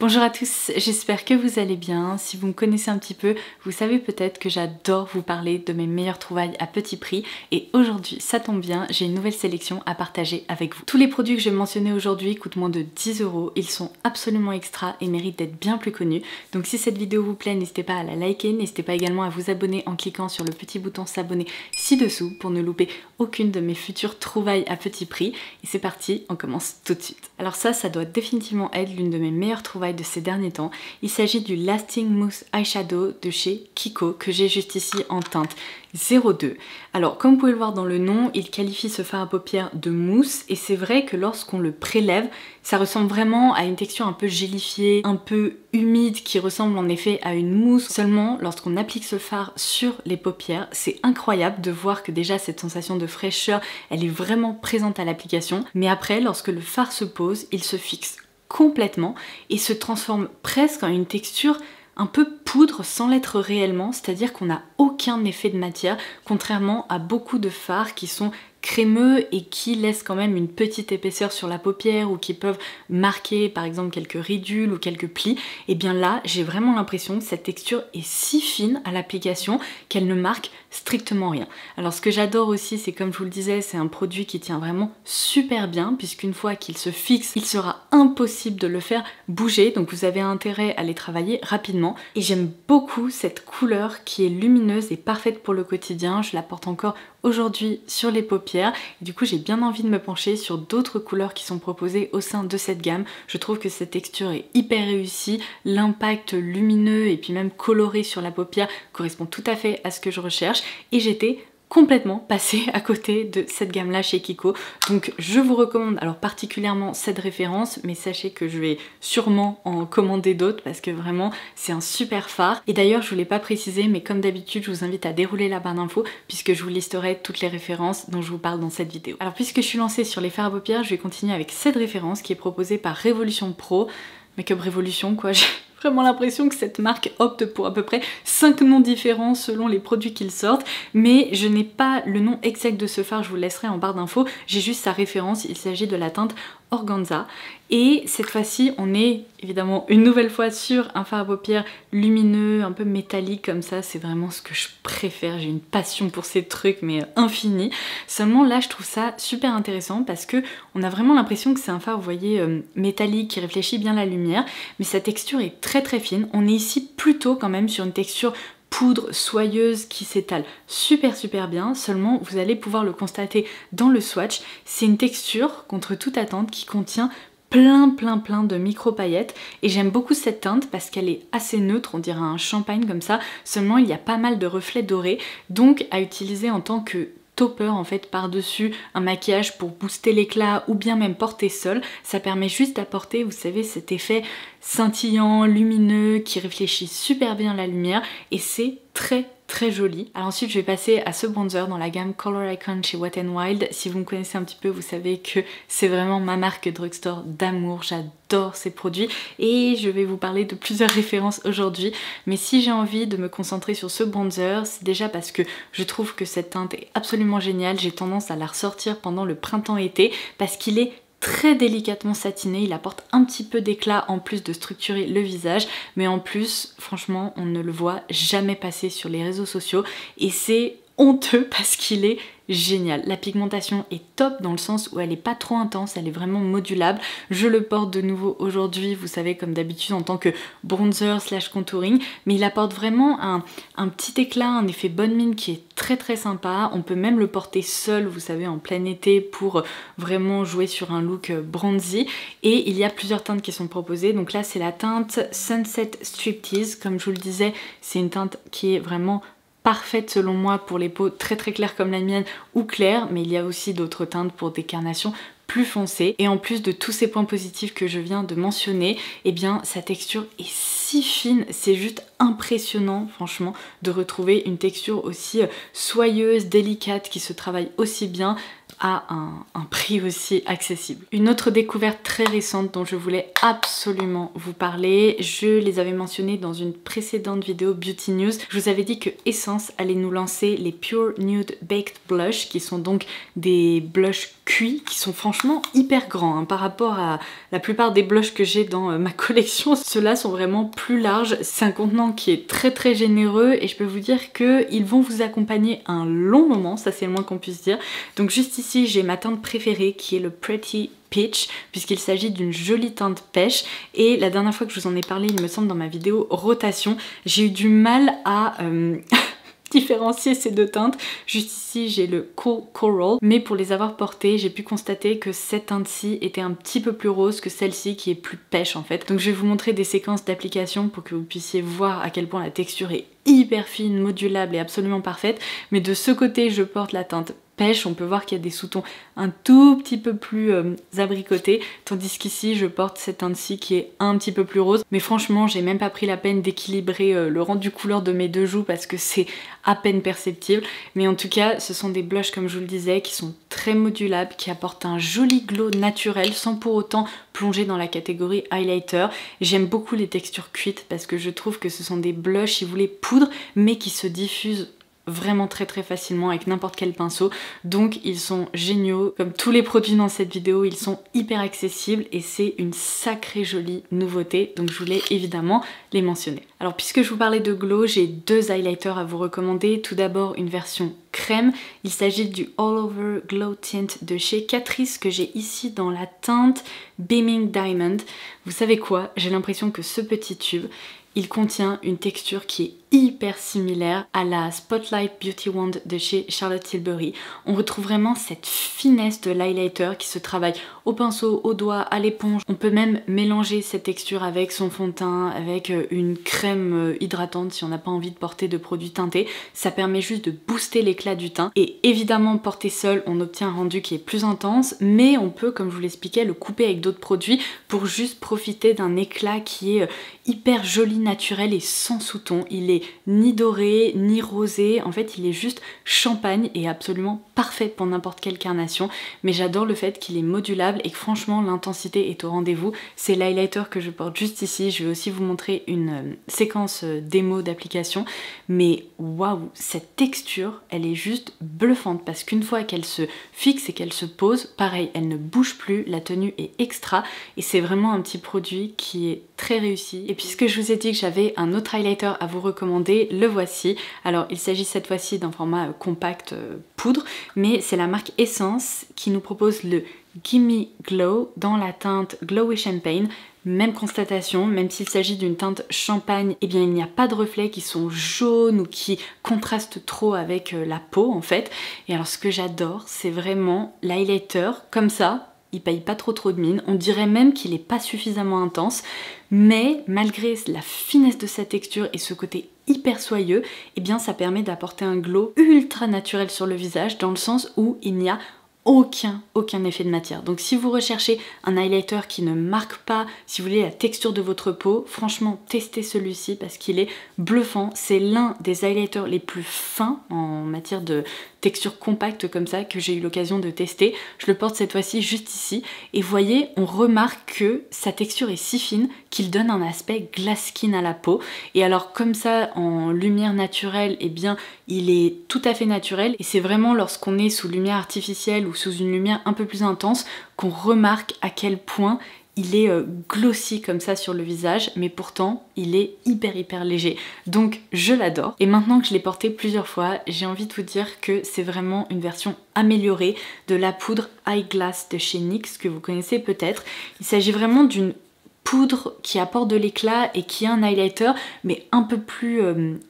Bonjour à tous, j'espère que vous allez bien. Si vous me connaissez un petit peu, vous savez peut-être que j'adore vous parler de mes meilleures trouvailles à petit prix et aujourd'hui, ça tombe bien, j'ai une nouvelle sélection à partager avec vous. Tous les produits que je vais mentionner aujourd'hui coûtent moins de 10 €, ils sont absolument extra et méritent d'être bien plus connus. Donc si cette vidéo vous plaît, n'hésitez pas à la liker, n'hésitez pas également à vous abonner en cliquant sur le petit bouton s'abonner ci-dessous pour ne louper aucune de mes futures trouvailles à petit prix. Et c'est parti, on commence tout de suite. Alors ça doit définitivement être l'une de mes meilleures trouvailles de ces derniers temps. Il s'agit du Lasting Mousse Eyeshadow de chez Kiko que j'ai juste ici en teinte 02. Alors comme vous pouvez le voir dans le nom, il qualifie ce fard à paupières de mousse et c'est vrai que lorsqu'on le prélève, ça ressemble vraiment à une texture un peu gélifiée, un peu humide qui ressemble en effet à une mousse. Seulement lorsqu'on applique ce fard sur les paupières, c'est incroyable de voir que déjà cette sensation de fraîcheur, elle est vraiment présente à l'application. Mais après, lorsque le fard se pose, il se fixe complètement et se transforme presque en une texture un peu poudre sans l'être réellement, c'est-à-dire qu'on n'a aucun effet de matière, contrairement à beaucoup de fards qui sont crémeux et qui laissent quand même une petite épaisseur sur la paupière ou qui peuvent marquer par exemple quelques ridules ou quelques plis. Et bien là, j'ai vraiment l'impression que cette texture est si fine à l'application qu'elle ne marque strictement rien. Alors ce que j'adore aussi, c'est comme je vous le disais, c'est un produit qui tient vraiment super bien puisqu'une fois qu'il se fixe, il sera impossible de le faire bouger, donc vous avez intérêt à les travailler rapidement. Et j'aime beaucoup cette couleur qui est lumineuse et parfaite pour le quotidien. Je la porte encore aujourd'hui sur les paupières et du coup j'ai bien envie de me pencher sur d'autres couleurs qui sont proposées au sein de cette gamme. Je trouve que cette texture est hyper réussie, l'impact lumineux et puis même coloré sur la paupière correspond tout à fait à ce que je recherche et j'étais complètement passée à côté de cette gamme là chez Kiko, donc je vous recommande alors particulièrement cette référence, mais sachez que je vais sûrement en commander d'autres parce que vraiment c'est un super fard. Et d'ailleurs je vous l'ai pas précisé, mais comme d'habitude je vous invite à dérouler la barre d'infos puisque je vous listerai toutes les références dont je vous parle dans cette vidéo. Alors puisque je suis lancée sur les fards à paupières, je vais continuer avec cette référence qui est proposée par Révolution Pro, Makeup Révolution quoi. J'ai vraiment l'impression que cette marque opte pour à peu près 5 noms différents selon les produits qu'ils sortent, mais je n'ai pas le nom exact de ce fard, je vous le laisserai en barre d'infos, j'ai juste sa référence, il s'agit de la teinte Organza. Et cette fois-ci, on est évidemment une nouvelle fois sur un fard à paupières lumineux, un peu métallique comme ça, c'est vraiment ce que je préfère, j'ai une passion pour ces trucs mais infinie. Seulement là, je trouve ça super intéressant parce que on a vraiment l'impression que c'est un fard, vous voyez, métallique qui réfléchit bien la lumière, mais sa texture est très fine. On est ici plutôt quand même sur une texture poudre soyeuse qui s'étale super bien, seulement vous allez pouvoir le constater dans le swatch, c'est une texture contre toute attente qui contient plein de micro paillettes et j'aime beaucoup cette teinte parce qu'elle est assez neutre, on dirait un champagne comme ça, seulement il y a pas mal de reflets dorés, donc à utiliser en tant que topper en fait par-dessus un maquillage pour booster l'éclat ou bien même porter seul, ça permet juste d'apporter, vous savez, cet effet scintillant, lumineux, qui réfléchit super bien la lumière et c'est très joli. Alors ensuite je vais passer à ce bronzer dans la gamme Color Icon chez Wet n Wild. Si vous me connaissez un petit peu, vous savez que c'est vraiment ma marque drugstore d'amour, j'adore ces produits et je vais vous parler de plusieurs références aujourd'hui, mais si j'ai envie de me concentrer sur ce bronzer, c'est déjà parce que je trouve que cette teinte est absolument géniale, j'ai tendance à la ressortir pendant le printemps-été parce qu'il est très délicatement satiné, il apporte un petit peu d'éclat en plus de structurer le visage, mais en plus franchement on ne le voit jamais passer sur les réseaux sociaux et c'est honteux parce qu'il est génial. La pigmentation est top dans le sens où elle est pas trop intense, elle est vraiment modulable. Je le porte de nouveau aujourd'hui, vous savez, comme d'habitude en tant que bronzer slash contouring, mais il apporte vraiment un petit éclat, un effet bonne mine qui est très sympa. On peut même le porter seul, vous savez, en plein été pour vraiment jouer sur un look bronzy. Et il y a plusieurs teintes qui sont proposées. Donc là c'est la teinte Sunset Striptease, comme je vous le disais, c'est une teinte qui est vraiment parfaite selon moi pour les peaux très claires comme la mienne ou claires, mais il y a aussi d'autres teintes pour des carnations plus foncées. Et en plus de tous ces points positifs que je viens de mentionner, eh bien sa texture est si fine, c'est juste impressionnant franchement de retrouver une texture aussi soyeuse, délicate, qui se travaille aussi bien. à un prix aussi accessible. Une autre découverte très récente dont je voulais absolument vous parler, je les avais mentionnés dans une précédente vidéo Beauty News. Je vous avais dit que Essence allait nous lancer les Pure Nude Baked Blush, qui sont donc des blushs cuits qui sont franchement hyper grands hein, par rapport à la plupart des blushs que j'ai dans ma collection. Ceux-là sont vraiment plus larges. C'est un contenant qui est très généreux et je peux vous dire qu'ils vont vous accompagner un long moment, ça c'est le moins qu'on puisse dire. Donc juste ici j'ai ma teinte préférée qui est le Pretty Peach, puisqu'il s'agit d'une jolie teinte pêche, et la dernière fois que je vous en ai parlé, il me semble dans ma vidéo rotation, j'ai eu du mal à différencier ces deux teintes. Juste ici j'ai le Cool Coral, mais pour les avoir portées j'ai pu constater que cette teinte-ci était un petit peu plus rose que celle-ci qui est plus pêche en fait. Donc je vais vous montrer des séquences d'application pour que vous puissiez voir à quel point la texture est hyper fine, modulable et absolument parfaite. Mais de ce côté je porte la teinte pêche, on peut voir qu'il y a des sous-tons un tout petit peu plus abricotés, tandis qu'ici je porte cette teinte-ci qui est un petit peu plus rose. Mais franchement j'ai même pas pris la peine d'équilibrer le rendu couleur de mes deux joues parce que c'est à peine perceptible. Mais en tout cas ce sont des blushs comme je vous le disais qui sont très modulables, qui apportent un joli glow naturel sans pour autant plonger dans la catégorie highlighter. J'aime beaucoup les textures cuites parce que je trouve que ce sont des blushs si vous voulez poudre mais qui se diffusent vraiment très facilement avec n'importe quel pinceau, donc ils sont géniaux. Comme tous les produits dans cette vidéo, ils sont hyper accessibles et c'est une sacrée jolie nouveauté, donc je voulais évidemment les mentionner. Alors puisque je vous parlais de glow, j'ai deux highlighters à vous recommander. Tout d'abord une version crème, il s'agit du All Over Glow Tint de chez Catrice que j'ai ici dans la teinte Beaming Diamond. Vous savez quoi, j'ai l'impression que ce petit tube, il contient une texture qui est hyper similaire à la Spotlight Beauty Wand de chez Charlotte Tilbury. On retrouve vraiment cette finesse de l'highlighter qui se travaille au pinceau, au doigt, à l'éponge. On peut même mélanger cette texture avec son fond de teint, avec une crème hydratante si on n'a pas envie de porter de produits teintés. Ça permet juste de booster l'éclat du teint. Et évidemment, porté seul, on obtient un rendu qui est plus intense, mais on peut, comme je vous l'expliquais, le couper avec d'autres produits pour juste profiter d'un éclat qui est hyper joli, naturel et sans sous-ton. Il est ni doré, ni rosé, en fait il est juste champagne et absolument parfait pour n'importe quelle carnation, mais j'adore le fait qu'il est modulable et que franchement l'intensité est au rendez-vous. C'est l'highlighter que je porte juste ici, je vais aussi vous montrer une séquence démo d'application, mais waouh, cette texture elle est juste bluffante parce qu'une fois qu'elle se fixe et qu'elle se pose, pareil, elle ne bouge plus, la tenue est extra et c'est vraiment un petit produit qui est très réussi. Et puisque je vous ai dit que j'avais un autre highlighter à vous recommander, le voici. Alors il s'agit cette fois-ci d'un format compact poudre, mais c'est la marque Essence qui nous propose le Gimme Glow dans la teinte Glowy Champagne. Même constatation, même s'il s'agit d'une teinte champagne, eh bien il n'y a pas de reflets qui sont jaunes ou qui contrastent trop avec la peau en fait. Et alors ce que j'adore, c'est vraiment l'highlighter comme ça. Il paye pas trop de mine, on dirait même qu'il est pas suffisamment intense, mais malgré la finesse de sa texture et ce côté hyper soyeux, eh bien ça permet d'apporter un glow ultra naturel sur le visage dans le sens où il n'y a aucun effet de matière. Donc si vous recherchez un highlighter qui ne marque pas, si vous voulez la texture de votre peau, franchement testez celui-ci parce qu'il est bluffant. C'est l'un des highlighters les plus fins en matière de texture compacte comme ça que j'ai eu l'occasion de tester. Je le porte cette fois-ci juste ici et voyez, on remarque que sa texture est si fine qu'il donne un aspect glass skin à la peau. Et alors comme ça en lumière naturelle, eh bien il est tout à fait naturel et c'est vraiment lorsqu'on est sous lumière artificielle ou sous une lumière un peu plus intense qu'on remarque à quel point il est glossy comme ça sur le visage, mais pourtant il est hyper léger. Donc je l'adore. Et maintenant que je l'ai porté plusieurs fois, j'ai envie de vous dire que c'est vraiment une version améliorée de la poudre Eyeglass de chez NYX que vous connaissez peut-être. Il s'agit vraiment d'une poudre qui apporte de l'éclat et qui est un highlighter mais un peu plus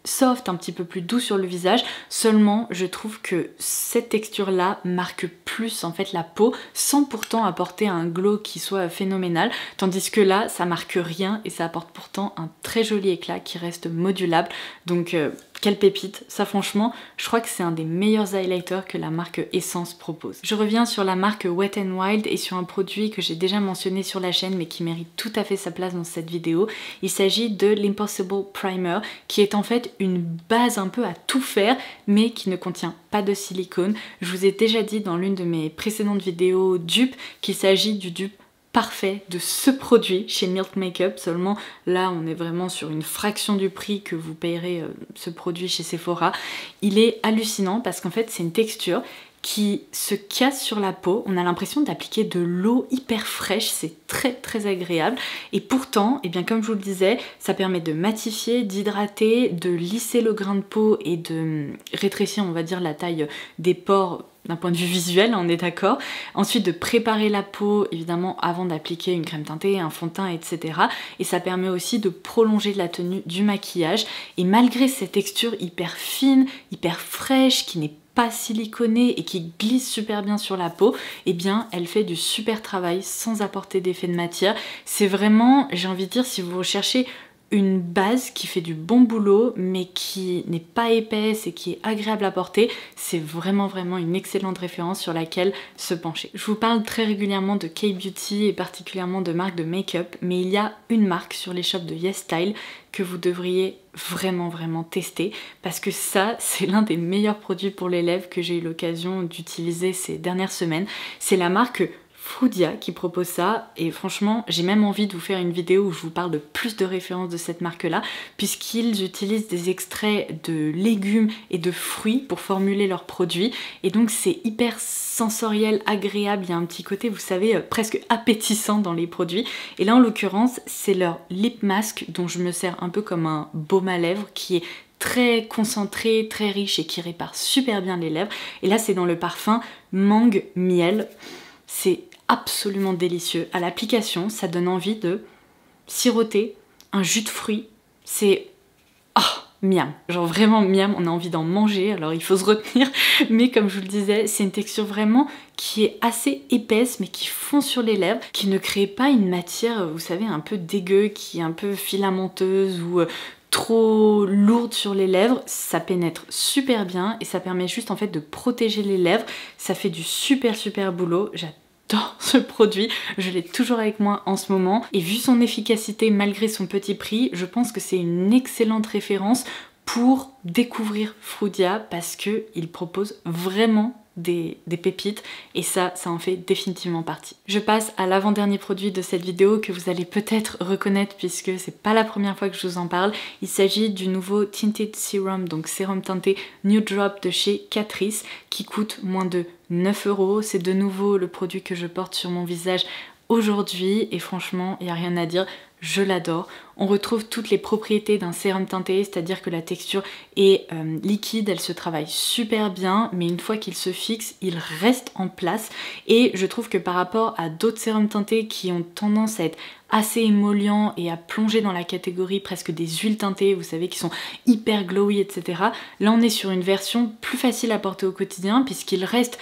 soft, un petit peu plus doux sur le visage. Seulement je trouve que cette texture là marque plus en fait la peau sans pourtant apporter un glow qui soit phénoménal, tandis que là ça marque rien et ça apporte pourtant un très joli éclat qui reste modulable. Donc quelle pépite, ça franchement, je crois que c'est un des meilleurs highlighters que la marque Essence propose. Je reviens sur la marque Wet n Wild et sur un produit que j'ai déjà mentionné sur la chaîne mais qui mérite tout à fait sa place dans cette vidéo. Il s'agit de l'Impossible Primer qui est en fait une base un peu à tout faire mais qui ne contient pas de silicone. Je vous ai déjà dit dans l'une de mes précédentes vidéos dupes qu'il s'agit du dupe parfait de ce produit chez Milk Makeup, seulement là on est vraiment sur une fraction du prix que vous payerez ce produit chez Sephora. Il est hallucinant parce qu'en fait c'est une texture qui se casse sur la peau, on a l'impression d'appliquer de l'eau hyper fraîche, c'est très agréable et pourtant, eh bien, comme je vous le disais, ça permet de matifier, d'hydrater, de lisser le grain de peau et de rétrécir on va dire la taille des pores d'un point de vue visuel, on est d'accord. Ensuite de préparer la peau évidemment avant d'appliquer une crème teintée, un fond de teint, etc. Et ça permet aussi de prolonger la tenue du maquillage et malgré cette texture hyper fine, hyper fraîche, qui n'est pas siliconée et qui glisse super bien sur la peau, eh bien elle fait du super travail sans apporter d'effet de matière. C'est vraiment, j'ai envie de dire, si vous recherchez une base qui fait du bon boulot mais qui n'est pas épaisse et qui est agréable à porter, c'est vraiment une excellente référence sur laquelle se pencher. Je vous parle très régulièrement de K-Beauty et particulièrement de marques de make-up, mais il y a une marque sur les shops de YesStyle que vous devriez vraiment tester parce que ça c'est l'un des meilleurs produits pour les lèvres que j'ai eu l'occasion d'utiliser ces dernières semaines. C'est la marque Frudia qui propose ça et franchement j'ai même envie de vous faire une vidéo où je vous parle de plus de références de cette marque là puisqu'ils utilisent des extraits de légumes et de fruits pour formuler leurs produits et donc c'est hyper sensoriel, agréable, il y a un petit côté vous savez presque appétissant dans les produits et là en l'occurrence c'est leur lip mask dont je me sers un peu comme un baume à lèvres qui est très concentré, très riche et qui répare super bien les lèvres et là c'est dans le parfum mangue miel. C'est absolument délicieux. À l'application, ça donne envie de siroter un jus de fruits. C'est... oh, miam. Genre vraiment miam, on a envie d'en manger, alors il faut se retenir. Mais comme je vous le disais, c'est une texture vraiment qui est assez épaisse, mais qui fond sur les lèvres, qui ne crée pas une matière, vous savez, un peu dégueu, qui est un peu filamenteuse ou... trop lourde sur les lèvres, ça pénètre super bien et ça permet juste en fait de protéger les lèvres, ça fait du super boulot, j'adore ce produit, je l'ai toujours avec moi en ce moment et vu son efficacité malgré son petit prix, je pense que c'est une excellente référence pour découvrir Frudia parce qu'il propose vraiment des pépites et ça en fait définitivement partie. Je passe à l'avant-dernier produit de cette vidéo que vous allez peut-être reconnaître puisque c'est pas la première fois que je vous en parle. Il s'agit du nouveau Tinted Serum, donc sérum teinté New Drop de chez Catrice qui coûte moins de 9 €. C'est de nouveau le produit que je porte sur mon visage aujourd'hui et franchement il n'y a rien à dire, je l'adore. On retrouve toutes les propriétés d'un sérum teinté, c'est-à-dire que la texture est liquide, elle se travaille super bien, mais une fois qu'il se fixe, il reste en place. Et je trouve que par rapport à d'autres sérums teintés qui ont tendance à être assez émollients et à plonger dans la catégorie presque des huiles teintées, vous savez, qui sont hyper glowy, etc. Là, on est sur une version plus facile à porter au quotidien puisqu'il reste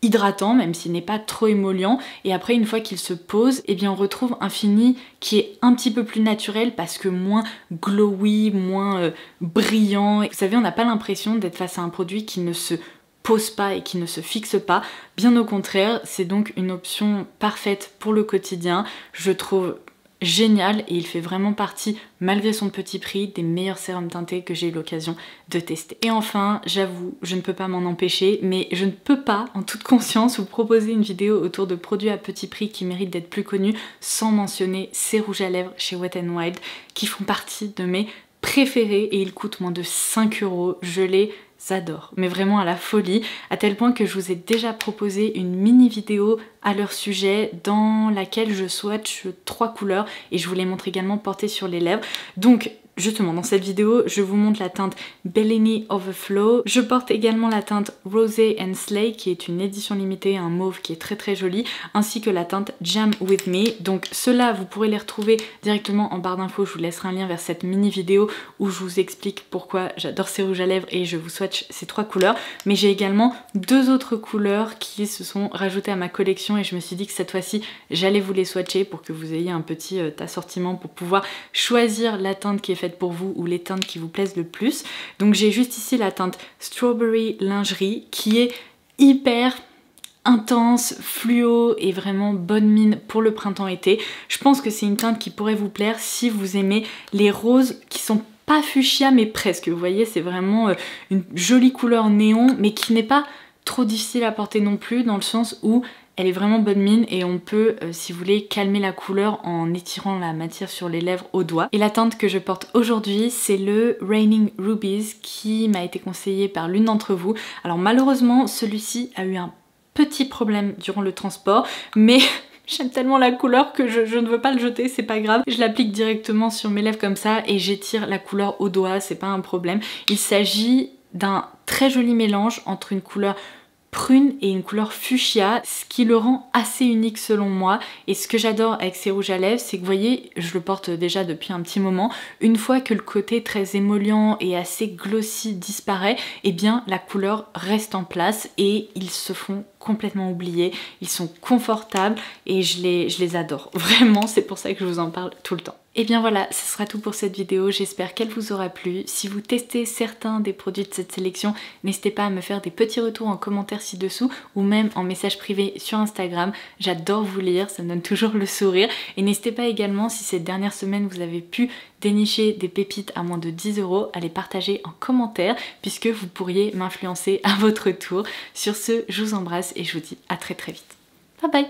hydratant, même s'il n'est pas trop émollient, et après une fois qu'il se pose, eh bien on retrouve un fini qui est un petit peu plus naturel parce que moins glowy, moins brillant. Et vous savez, on n'a pas l'impression d'être face à un produit qui ne se pose pas et qui ne se fixe pas, bien au contraire, c'est donc une option parfaite pour le quotidien, je trouve génial et il fait vraiment partie, malgré son petit prix, des meilleurs sérums teintés que j'ai eu l'occasion de tester. Et enfin, j'avoue, je ne peux pas m'en empêcher, mais je ne peux pas, en toute conscience, vous proposer une vidéo autour de produits à petit prix qui méritent d'être plus connus sans mentionner ces rouges à lèvres chez Wet n Wild qui font partie de mes préférés et ils coûtent moins de 5 €. Je les adore, mais vraiment à la folie, à tel point que je vous ai déjà proposé une mini vidéo à leur sujet dans laquelle je swatch 3 couleurs et je vous les montre également portées sur les lèvres. Donc justement dans cette vidéo je vous montre la teinte Bellini Overflow, je porte également la teinte Rosé and Slay qui est une édition limitée, un mauve qui est très jolie, ainsi que la teinte Jam With Me. Donc ceux-là vous pourrez les retrouver directement en barre d'infos, je vous laisserai un lien vers cette mini vidéo où je vous explique pourquoi j'adore ces rouges à lèvres et je vous swatch ces 3 couleurs, mais j'ai également 2 autres couleurs qui se sont rajoutées à ma collection et je me suis dit que cette fois-ci j'allais vous les swatcher pour que vous ayez un petit assortiment pour pouvoir choisir la teinte qui est faite faites pour vous ou les teintes qui vous plaisent le plus. Donc j'ai juste ici la teinte Strawberry Lingerie qui est hyper intense, fluo et vraiment bonne mine pour le printemps-été. Je pense que c'est une teinte qui pourrait vous plaire si vous aimez les roses qui sont pas fuchsia mais presque. Vous voyez, c'est vraiment une jolie couleur néon mais qui n'est pas trop difficile à porter non plus, dans le sens où elle est vraiment bonne mine et on peut, si vous voulez, calmer la couleur en étirant la matière sur les lèvres au doigt. Et la teinte que je porte aujourd'hui, c'est le Raining Rubies qui m'a été conseillé par l'une d'entre vous. Alors malheureusement, celui-ci a eu un petit problème durant le transport, mais j'aime tellement la couleur que je ne veux pas le jeter, c'est pas grave. Je l'applique directement sur mes lèvres comme ça et j'étire la couleur au doigt, c'est pas un problème. Il s'agit d'un très joli mélange entre une couleur prune et une couleur fuchsia, ce qui le rend assez unique selon moi. Et ce que j'adore avec ces rouges à lèvres, c'est que vous voyez, je le porte déjà depuis un petit moment, une fois que le côté très émollient et assez glossy disparaît, eh bien la couleur reste en place et ils se font complètement oubliés, ils sont confortables et je les adore. Vraiment, c'est pour ça que je vous en parle tout le temps. Et bien voilà, ce sera tout pour cette vidéo, j'espère qu'elle vous aura plu. Si vous testez certains des produits de cette sélection, n'hésitez pas à me faire des petits retours en commentaire ci-dessous ou même en message privé sur Instagram. J'adore vous lire, ça me donne toujours le sourire. Et n'hésitez pas également, si cette dernière semaine vous avez pu dénicher des pépites à moins de 10 €, à les partager en commentaire puisque vous pourriez m'influencer à votre tour. Sur ce, je vous embrasse et je vous dis à très vite. Bye bye!